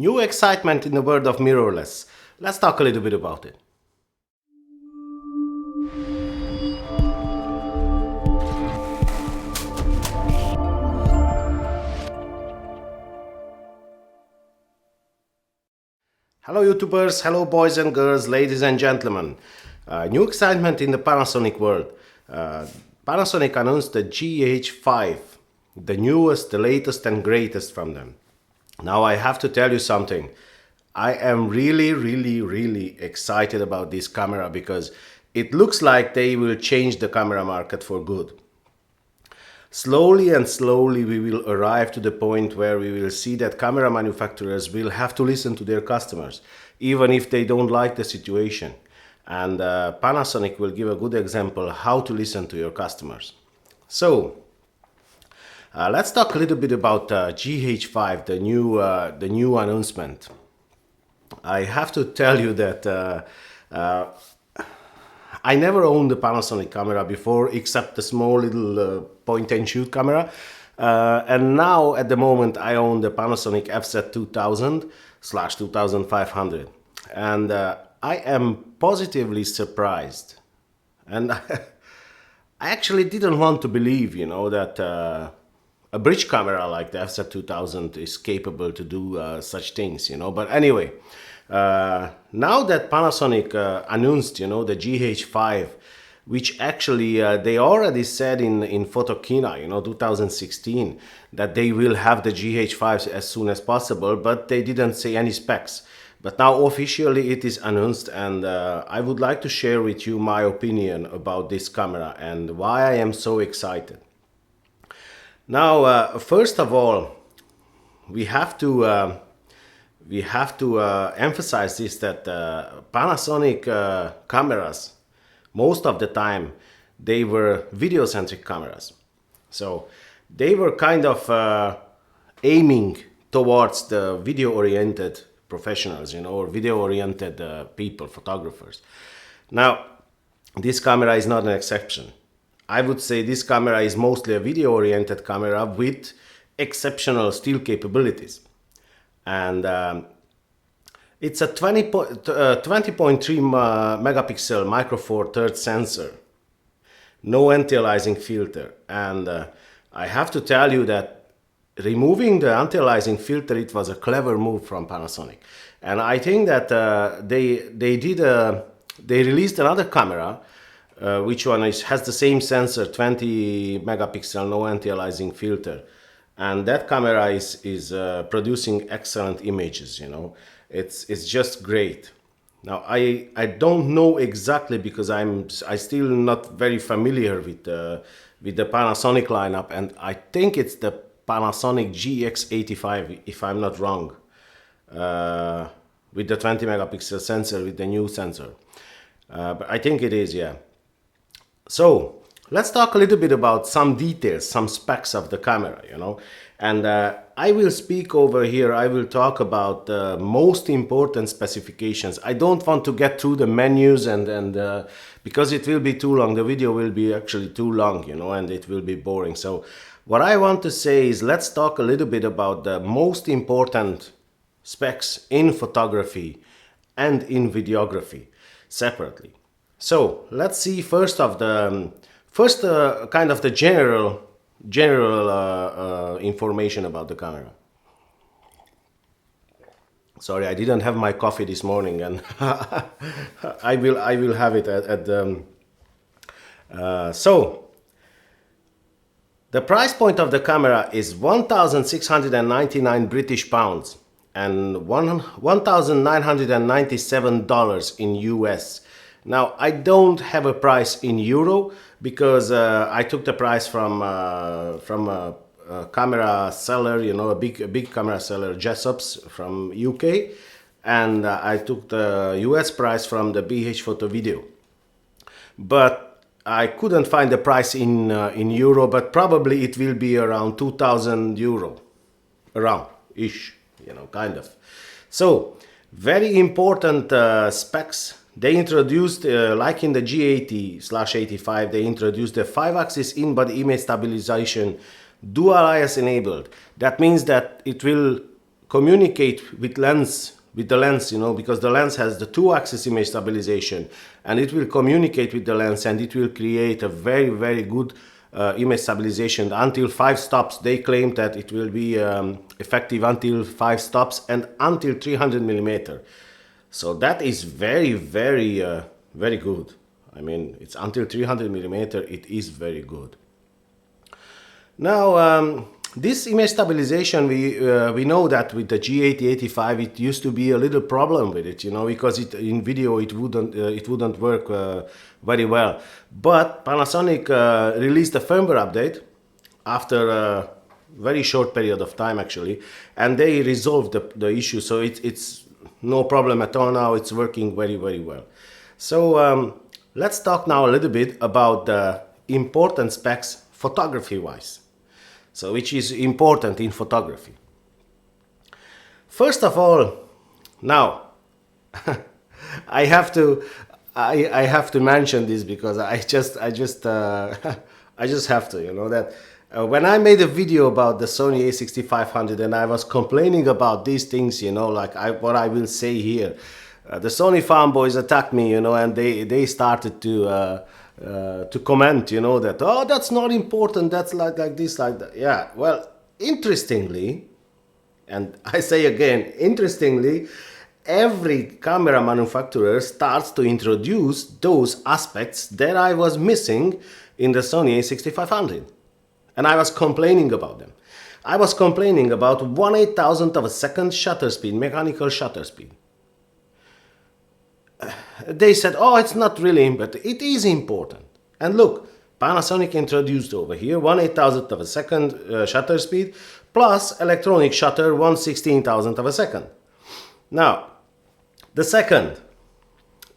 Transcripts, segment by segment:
New excitement in the world of mirrorless. Let's talk a little bit about it. Hello YouTubers, hello boys and girls, ladies and gentlemen. New excitement in the Panasonic world. Panasonic announced the GH5, the newest, the latest and greatest from them. Now I have to tell you something. I am really excited about this camera because it looks like they will change the camera market for good. Slowly and slowly we will arrive to the point where we will see that camera manufacturers will have to listen to their customers, even if they don't like the situation. And Panasonic will give a good example how to listen to your customers. So let's talk a little bit about GH5, the new announcement. I have to tell you that I never owned a Panasonic camera before, except the small little point-and-shoot camera. And now, at the moment, I own the Panasonic FZ2000/2500. And I am positively surprised. And I actually didn't want to believe, that a bridge camera like the FZ2000 is capable to do such things, But anyway, now that Panasonic announced, the GH5, which actually they already said in Photokina, 2016, that they will have the GH5 as soon as possible, but they didn't say any specs. But now officially it is announced, and I would like to share with you my opinion about this camera and why I am so excited. Now, first of all, we have to emphasize this, that Panasonic cameras, most of the time, they were video-centric cameras. So they were kind of aiming towards the video-oriented professionals, or video-oriented people, photographers. Now, this camera is not an exception. I would say this camera is mostly a video-oriented camera with exceptional still capabilities. And it's a 20.3 megapixel micro four third sensor, no anti-aliasing filter. And I have to tell you that removing the anti-aliasing filter, it was a clever move from Panasonic. And I think that they released another camera, which one has the same sensor, 20 megapixel, no anti-aliasing filter. And that camera is producing excellent images, It's just great. Now I don't know exactly, because I still not very familiar with the Panasonic lineup, and I think it's the Panasonic GX5, if I'm not wrong, with the 20 megapixel sensor, with the new sensor. But I think it is, yeah. So let's talk a little bit about some details, some specs of the camera, And I will speak over here, I will talk about the most important specifications. I don't want to get through the menus and because it will be too long. The video will be actually too long, and it will be boring. So what I want to say is, let's talk a little bit about the most important specs in photography and in videography separately. So let's see first kind of the general information about the camera. Sorry, I didn't have my coffee this morning, and I will have it at the. So the price point of the camera is 1,699 British pounds and $1,997 in US. Now, I don't have a price in euro because I took the price from a camera seller, a big camera seller, Jessops from UK, and I took the US price from the BH Photo Video. But I couldn't find the price in euro, but probably it will be around 2,000 euro, around-ish, kind of. So, very important specs. They introduced, like in the G80/85, they introduced the 5-axis in-body image stabilization, dual IS enabled. That means that it will communicate with the lens, you know, because the lens has the 2-axis image stabilization, and it will communicate with the lens, and it will create a very, very good image stabilization until 5 stops. They claim that it will be effective until 5 stops and until 300 millimeter. So that is very, very, very good. I mean, it's until 300 millimeter. It is very good. Now, this image stabilization, we know that with the GH5, it used to be a little problem with it, you know, because in video it wouldn't work very well. But Panasonic released a firmware update after a very short period of time, actually, and they resolved the issue. So it's no problem at all now. It's working very, very well. So let's talk now a little bit about the important specs photography-wise. So which is important in photography. First of all, now I have to mention this because I just have to, you know, that when I made a video about the Sony a6500 and I was complaining about these things, you know, like what I will say here, the Sony fanboys attacked me, you know, and they started to comment, you know, that, oh, that's not important, that's like this, like that. Yeah, well, interestingly, and I say again, interestingly, every camera manufacturer starts to introduce those aspects that I was missing in the Sony a6500. And I was complaining about them. I was complaining about 1/8,000th of a second shutter speed, mechanical shutter speed. They said, oh, it's not really important. It is important. And look, Panasonic introduced over here 1/8,000th of a second shutter speed plus electronic shutter 1/16,000th of a second. Now, the second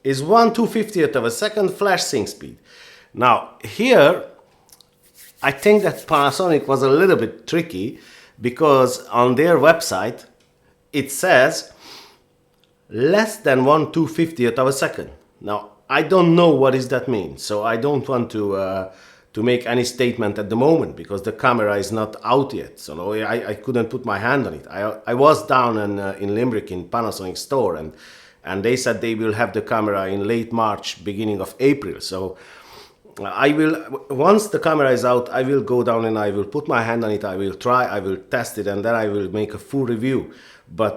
is 1/250th of a second flash sync speed. Now, here, I think that Panasonic was a little bit tricky because on their website, it says less than 1/250th of a second. Now, I don't know what does that mean, so I don't want to make any statement at the moment because the camera is not out yet. So no, I couldn't put my hand on it. I was down in Limerick in Panasonic store, and they said they will have the camera in late March, beginning of April. So I will, once the camera is out, I will go down and I will put my hand on it. I will try, I will test it, and then I will make a full review. But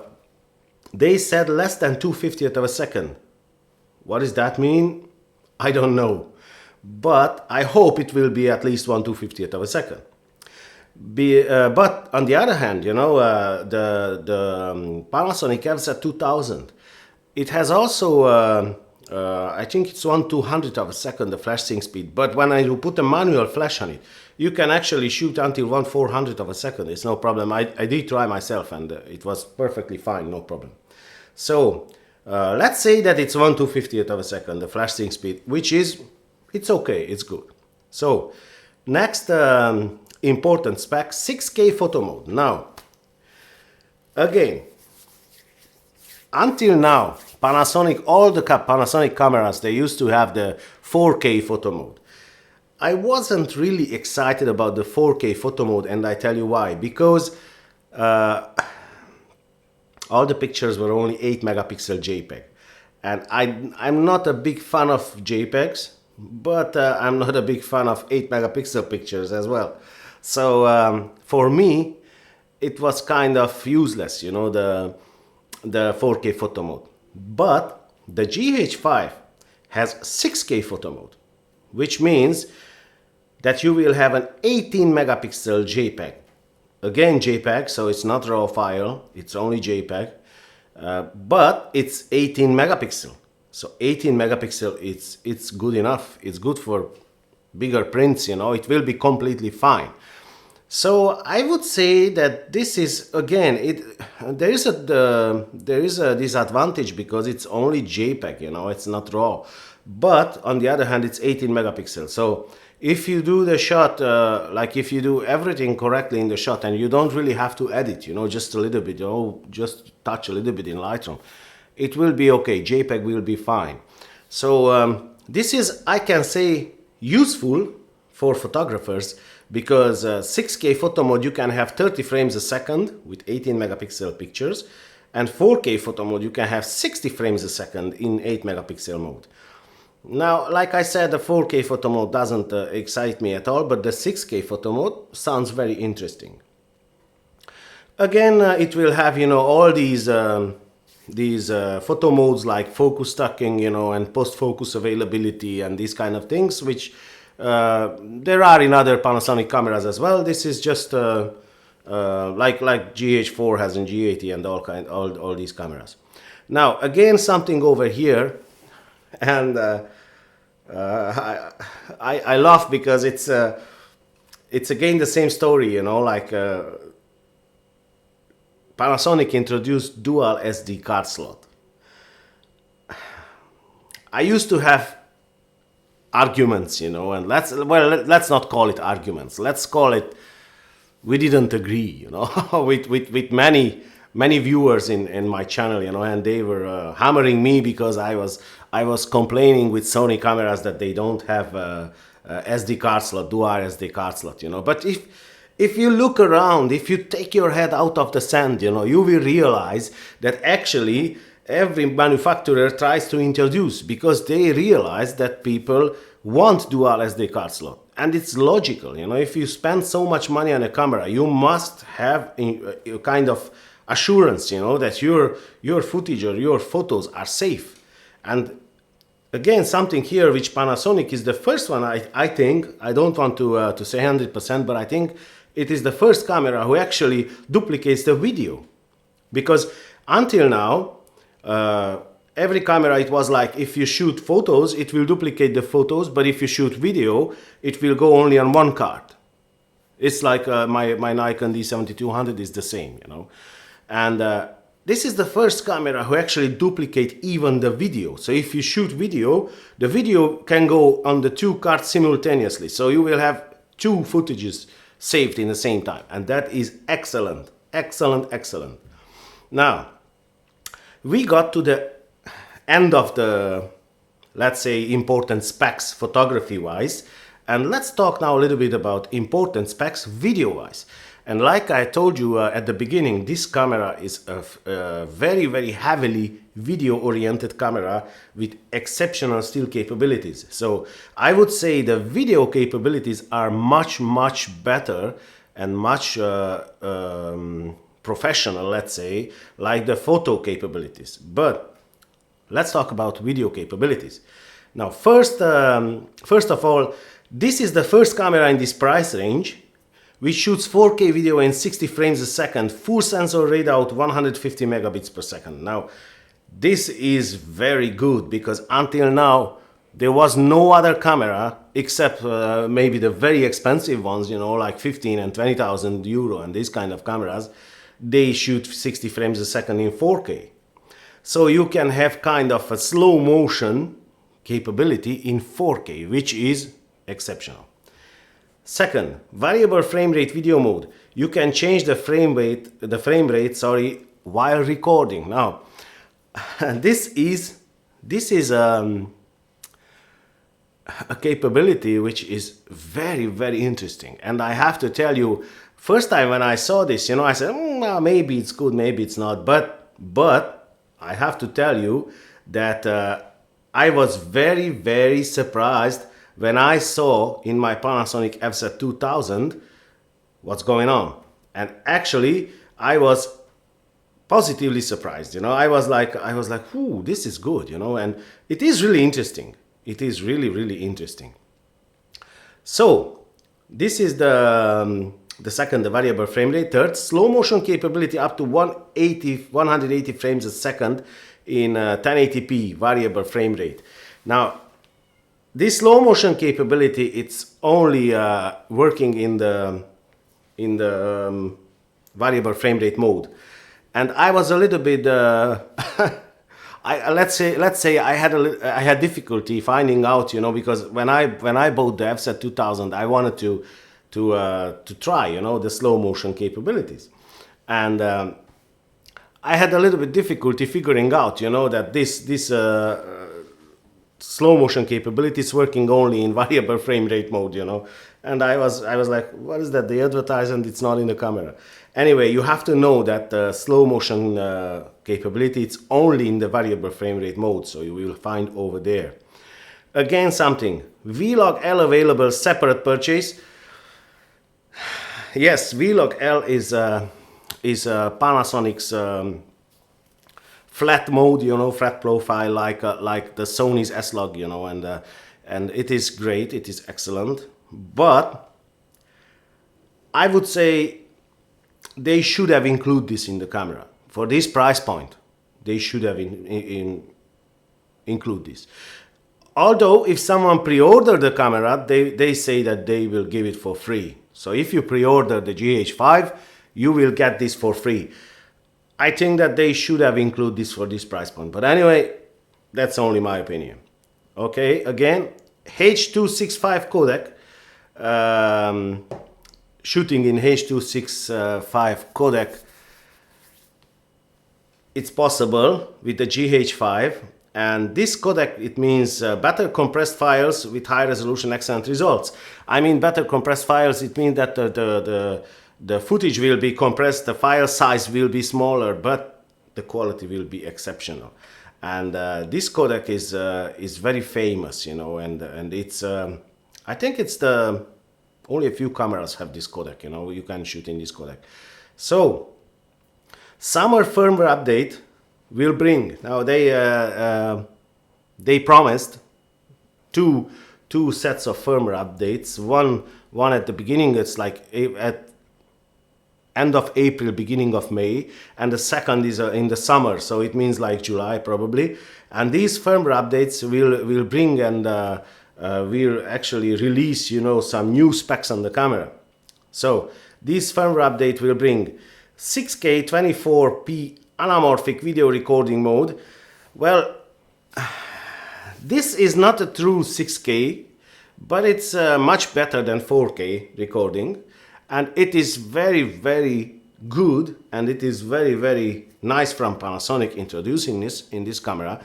they said less than 2/50th of a second. What does that mean? I don't know. But I hope it will be at least 1/250th of a second. But on the other hand, you know, the Panasonic FZ2000, it has also, I think it's 1/200th of a second, the flash sync speed. But when you put a manual flash on it, you can actually shoot until 1/400th of a second. It's no problem. I did try myself and it was perfectly fine, no problem. So let's say that it's 1/250th of a second, the flash sync speed, which is, it's okay, it's good. So next important spec, 6K photo mode. Now, again, until now, Panasonic, all the Panasonic cameras, they used to have the 4K photo mode. I wasn't really excited about the 4K photo mode, and I tell you why. Because all the pictures were only 8 megapixel JPEG. And I'm not a big fan of JPEGs, but I'm not a big fan of 8 megapixel pictures as well. So for me, it was kind of useless, you know, the 4K photo mode. But the GH5 has 6K photo mode, which means that you will have an 18 megapixel JPEG. Again, JPEG, so it's not RAW file, it's only JPEG, but it's 18 megapixel. So 18 megapixel, it's good enough. It's good for bigger prints, you know, it will be completely fine. So I would say that this is, again, there is a disadvantage because it's only JPEG, you know, it's not RAW. But on the other hand, it's 18 megapixels. So if you do the shot, like if you do everything correctly in the shot and you don't really have to edit, you know, just a little bit, you know, just touch a little bit in Lightroom, it will be okay. JPEG will be fine. So this is, I can say, useful for photographers, because 6K photo mode you can have 30 frames a second with 18 megapixel pictures, and 4K photo mode you can have 60 frames a second in 8 megapixel mode. Now, like I said, the 4K photo mode doesn't excite me at all, but the 6K photo mode sounds very interesting. Again, it will have, you know, all these photo modes like focus stacking, you know, and post-focus availability and these kind of things, which there are in other Panasonic cameras as well. This is just like GH4 has in G80 and all these cameras. Now, again, something over here, and I laugh because it's again the same story, you know, like Panasonic introduced dual SD card slot. I used to have arguments, you know, and let's not call it arguments. Let's call it, we didn't agree, you know, with many viewers in my channel, you know, and they were hammering me because I was complaining with Sony cameras that they don't have SD card slot, dual SD card slot, you know. But if you look around, if you take your head out of the sand, you know, you will realize that actually every manufacturer tries to introduce, because they realize that people want dual SD card slot. And it's logical, you know, if you spend so much money on a camera, you must have a kind of assurance, you know, that your footage or your photos are safe. And again, something here which Panasonic is the first one, I think, I don't want to say 100%, but I think it is the first camera who actually duplicates the video. Because until now, every camera, it was like, if you shoot photos, it will duplicate the photos, but if you shoot video, it will go only on one card. It's like my Nikon D7200 is the same, you know. And this is the first camera who actually duplicate even the video. So if you shoot video, the video can go on the two cards simultaneously. So you will have two footages saved in the same time. And that is excellent, excellent, excellent. Now, we got to the end of the, let's say, important specs photography-wise. And let's talk now a little bit about important specs video-wise. And like I told you at the beginning, this camera is a very, very heavily video-oriented camera with exceptional still capabilities. So I would say the video capabilities are much, much better and much professional, let's say, like the photo capabilities. But let's talk about video capabilities. Now, first of all, this is the first camera in this price range which shoots 4K video in 60 frames a second, full sensor readout 150 megabits per second. Now, this is very good because until now there was no other camera except maybe the very expensive ones, you know, like 15 and 20,000 euro and these kind of cameras. They shoot 60 frames a second in 4K. So you can have kind of a slow motion capability in 4K, which is exceptional. Second, variable frame rate video mode. You can change the frame rate, while recording. Now, this is a capability which is very, very interesting. And I have to tell you, first time when I saw this, you know, I said, well, maybe it's good, maybe it's not. But I have to tell you that I was very, very surprised when I saw in my Panasonic FZ2000 what's going on. And actually, I was positively surprised, you know. I was like, ooh, this is good, you know, and it is really interesting. It is really, really interesting. So, this is the second, the variable frame rate. Third, slow motion capability up to 180 frames a second in 1080p variable frame rate. Now, this slow motion capability, it's only working in the variable frame rate mode, and I was a little bit. Let's say I had difficulty finding out, you know, because when I bought the FZ2000, I wanted to try, you know, the slow motion capabilities, and I had a little bit difficulty figuring out, you know, that this slow motion capabilities working only in variable frame rate mode, you know. And I was like, what is that? They advertise and it's not in the camera. Anyway, you have to know that the slow motion capability, it's only in the variable frame rate mode, so you will find over there. Again, something, V-Log L available separate purchase. Yes, V-Log L is Panasonic's flat mode, you know, flat profile, like the Sony's S-Log, you know, and it is great, it is excellent. But I would say they should have included this in the camera. For this price point, they should have include this. Although if someone pre-order the camera, they say that they will give it for free. So if you pre-order the GH5, you will get this for free. I think that they should have included this for this price point. But anyway, that's only my opinion. Okay, again, H.265 codec. Shooting in H.265 codec, it's possible with the GH5. And this codec, it means better compressed files with high resolution, excellent results. I mean, better compressed files, it means that the footage will be compressed, the file size will be smaller, but the quality will be exceptional. And this codec is very famous, you know, and it's, I think it's only a few cameras have this codec, you know, you can shoot in this codec. So, summer firmware update will bring, now they promised two sets of firmware updates, one at the beginning, it's like at end of April, beginning of May, and the second is in the summer, so it means like July probably. And these firmware updates will bring and will actually release, you know, some new specs on the camera. So this firmware update will bring 6K 24p anamorphic video recording mode. Well, this is not a true 6K, but it's much better than 4K recording, and it is very, very good, and it is very, very nice from Panasonic introducing this in this camera,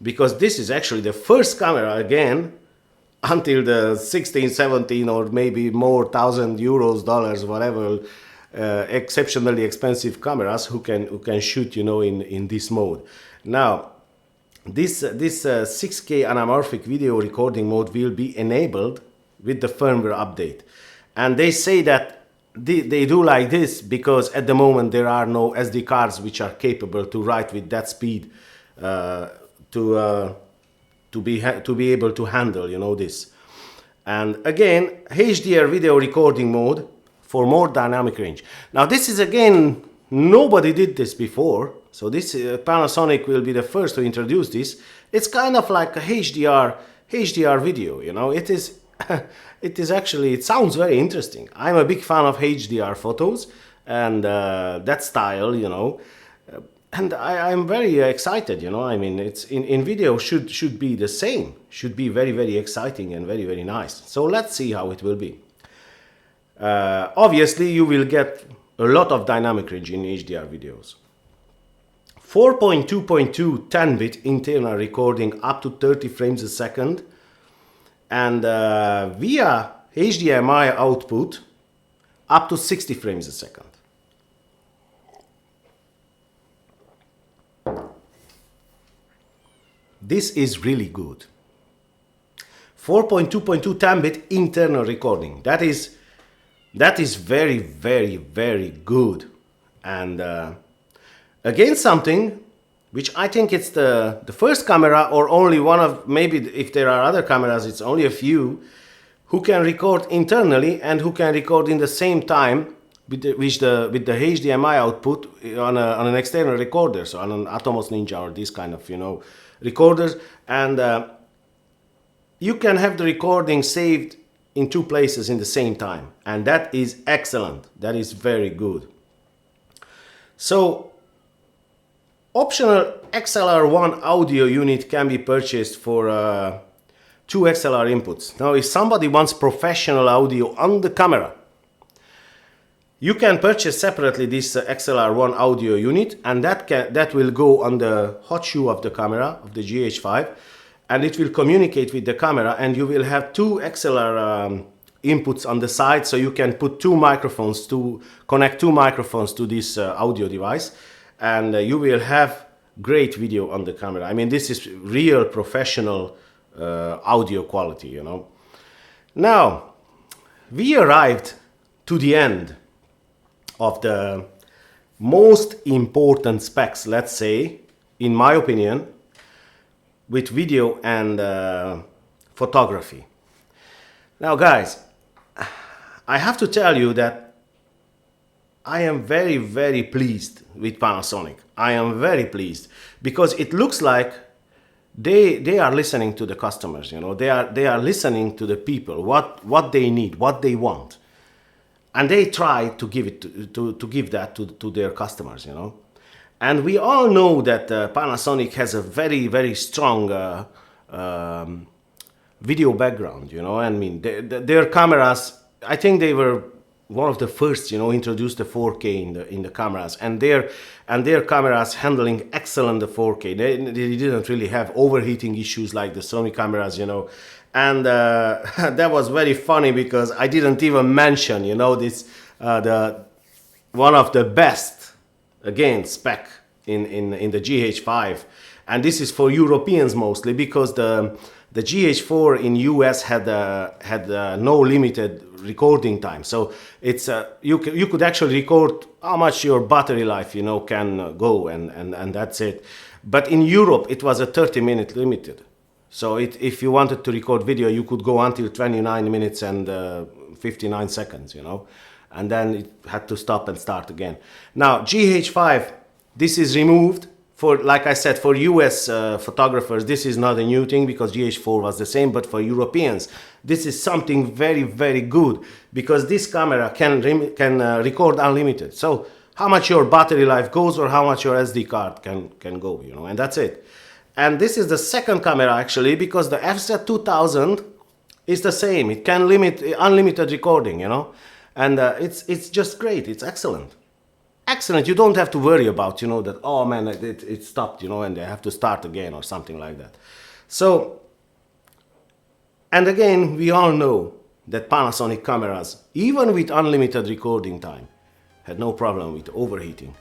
because this is actually the first camera again until the 16, 17 or maybe more €1,000, dollars, whatever, exceptionally expensive cameras who can shoot, you know, in this mode. Now, this 6K anamorphic video recording mode will be enabled with the firmware update, and they say that they do like this because at the moment there are no SD cards which are capable to write with that speed to be able to handle, you know, this. And again, HDR video recording mode for more dynamic range. Now this is, again, nobody did this before, so this Panasonic will be the first to introduce this. It's kind of like a HDR video, you know. It is it is actually, it sounds very interesting. I'm a big fan of HDR photos and that style, you know. And I'm very excited, you know. I mean, it's in video should be the same, should be very, very exciting and very, very nice. So let's see how it will be. Obviously, you will get a lot of dynamic range in HDR videos. 4.2.2 10-bit internal recording up to 30 frames a second, and via HDMI output up to 60 frames a second. This is really good. 4.2.2 10-bit internal recording. That is very, very, very good. And again, something which I think it's the first camera, or only one of, maybe if there are other cameras, it's only a few, who can record internally and who can record in the same time with the HDMI output on an external recorder, so on an Atomos Ninja or this kind of, you know, recorders. And you can have the recording saved in two places in the same time, and that is excellent. That is very good. So optional XLR1 audio unit can be purchased for 2 XLR inputs. Now, if somebody wants professional audio on the camera, you can purchase separately this XLR1 audio unit, and that will go on the hot shoe of the camera, of the GH5. and it will communicate with the camera, and you will have two XLR inputs on the side, so you can put two microphones to connect two microphones to this audio device, and you will have great video on the camera. I mean, this is real professional audio quality, you know. Now, we arrived to the end of the most important specs, let's say, in my opinion, with video and photography. Now, guys, I have to tell you that I am very, very pleased with Panasonic. I am very pleased because it looks like they are listening to the customers, you know. They are listening to the people, what they need, what they want, and they try to give it to give that to their customers, you know. And we all know that Panasonic has a very, very strong video background, you know. I mean, their cameras, I think they were one of the first, you know, introduced the 4K in the cameras, and their cameras handling excellent the 4K. They didn't really have overheating issues like the Sony cameras, you know. And that was very funny because I didn't even mention, you know, this the one of the best, again, spec in the GH5, and this is for Europeans mostly, because the GH4 in US had no limited recording time, so it's you could actually record how much your battery life, you know, can go, and that's it. But in Europe it was a 30-minute limited, so if you wanted to record video, you could go until 29 minutes and 59 seconds, you know, and then it had to stop and start again. Now GH5, this is removed. For, like I said, for US photographers, this is not a new thing because GH4 was the same, but for Europeans, this is something very, very good, because this camera can record unlimited. So how much your battery life goes or how much your SD card can go, you know, and that's it. And this is the second camera actually, because the FZ2000 is the same. It can limit unlimited recording, you know, and it's just great. It's excellent. Excellent. You don't have to worry about, you know, that, oh man, it stopped, you know, and they have to start again or something like that. So, and again, we all know that Panasonic cameras, even with unlimited recording time, had no problem with overheating.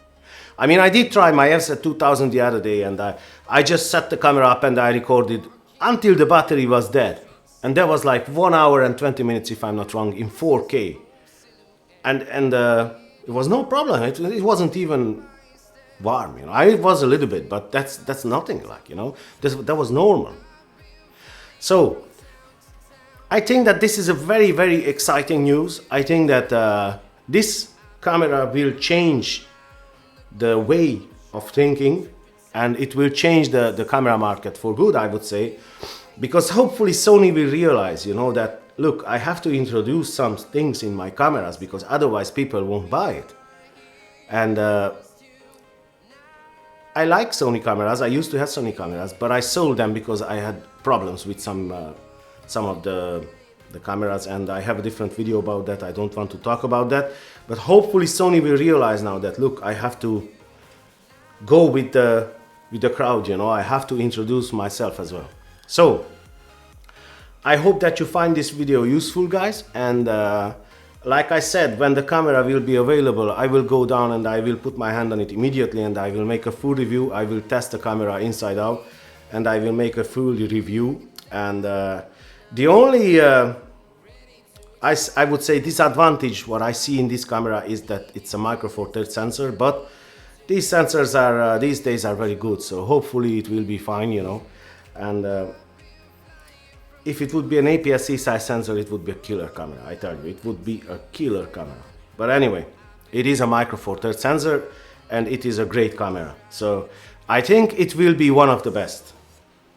I mean, I did try my FZ2000 the other day, and I just set the camera up and I recorded until the battery was dead. And that was like 1 hour and 20 minutes, if I'm not wrong, in 4K. And it was no problem. It wasn't even warm, you know. It was a little bit, but that's nothing, like, you know. That was normal. So I think that this is a very, very exciting news. I think that this camera will change the way of thinking, and it will change the camera market for good, I would say, because hopefully Sony will realize, you know, that look, I have to introduce some things in my cameras because otherwise people won't buy it. And I like Sony cameras. I used to have Sony cameras, but I sold them because I had problems with some of the cameras, and I have a different video about that. I don't want to talk about that, but hopefully Sony will realize now that, look, I have to go with the crowd, you know. I have to introduce myself as well. So I hope that you find this video useful, guys, and like I said, when the camera will be available, I will go down and I will put my hand on it immediately, and I will make a full review. I will test the camera inside out, and I will make a full review. And the only I would say disadvantage what I see in this camera is that it's a Micro Four Thirds sensor, but these sensors are these days are very good, so hopefully it will be fine, you know. And if it would be an APS-C size sensor, it would be a killer camera. I tell you, it would be a killer camera. But anyway, it is a Micro Four Thirds sensor, and it is a great camera. So I think it will be one of the best.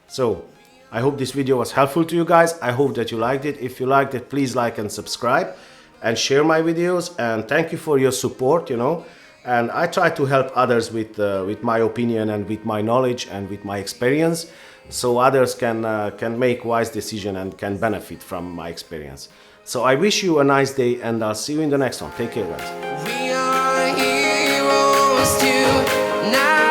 So I hope this video was helpful to you guys. I hope that you liked it. If you liked it, please like and subscribe and share my videos. And thank you for your support, you know. And I try to help others with my opinion and with my knowledge and with my experience, so others can make wise decisions and can benefit from my experience. So I wish you a nice day, and I'll see you in the next one. Take care, guys. We are heroes tonight.